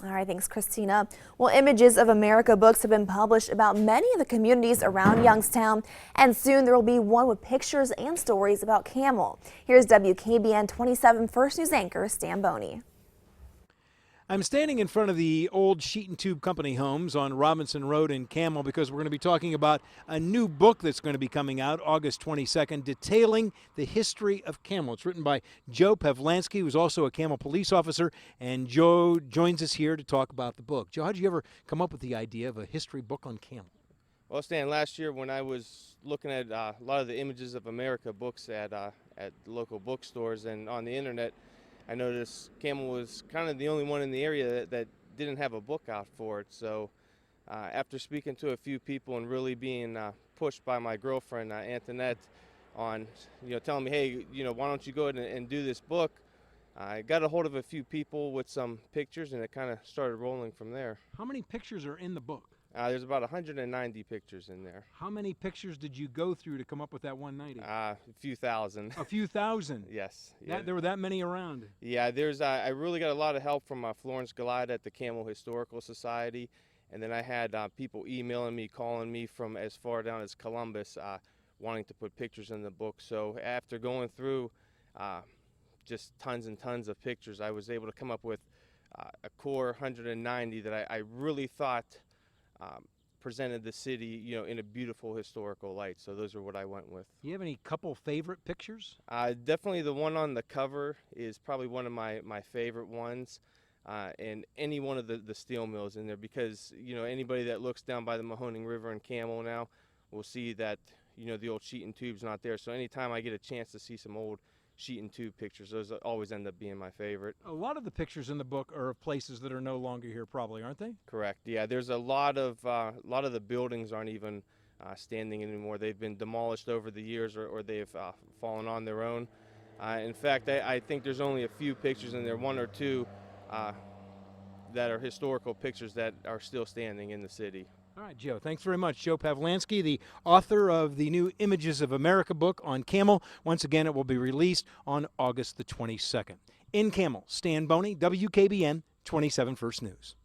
All right, thanks, Christina. Well, Images of America books have been published about many of the communities around Youngstown, and soon there will be one with pictures and stories about Campbell. Here's WKBN 27 First News anchor Stan Boney. I'm standing in front of the old Sheet and Tube Company homes on Robinson Road in Campbell because we're going to be talking about a new book that's going to be coming out August 22nd, detailing the history of Campbell. It's written by Joe Pavlansky, who's also a Campbell police officer, and Joe joins us here to talk about the book. Joe, how did you ever come up with the idea of a history book on Campbell? Well, Stan, last year when I was looking at a lot of the Images of America books at local bookstores and on the internet, I noticed Campbell was kind of the only one in the area that didn't have a book out for it. So after speaking to a few people and really being pushed by my girlfriend, Antoinette, on telling me, hey, why don't you go ahead and do this book, I got a hold of a few people with some pictures, and it kind of started rolling from there. How many pictures are in the book? There's about 190 pictures in there. How many pictures did you go through to come up with that 190? A few thousand. A few thousand? Yes. Yeah. There were that many around? Yeah, I really got a lot of help from Florence Galide at the Campbell Historical Society, and then I had people emailing me, calling me from as far down as Columbus, wanting to put pictures in the book. So after going through just tons and tons of pictures, I was able to come up with a core 190 that I really thought presented the city, in a beautiful historical light. So those are what I went with. Do you have any couple favorite pictures? Definitely the one on the cover is probably one of my favorite ones, and any one of the steel mills in there, because anybody that looks down by the Mahoning River in Campbell now will see that the old Sheet and Tube's not there. So anytime I get a chance to see some old Sheet and Tube pictures, those always end up being my favorite. A lot of the pictures in the book are of places that are no longer here, probably, aren't they? Correct. Yeah, there's a lot of the buildings aren't even standing anymore. They've been demolished over the years, or they've fallen on their own. In fact, I think there's only a few pictures in there, one or two, that are historical pictures that are still standing in the city. All right, Joe, thanks very much. Joe Pavlansky, the author of the new Images of America book on Campbell. Once again, it will be released on August the 22nd. In Campbell, Stan Boney, WKBN 27 First News.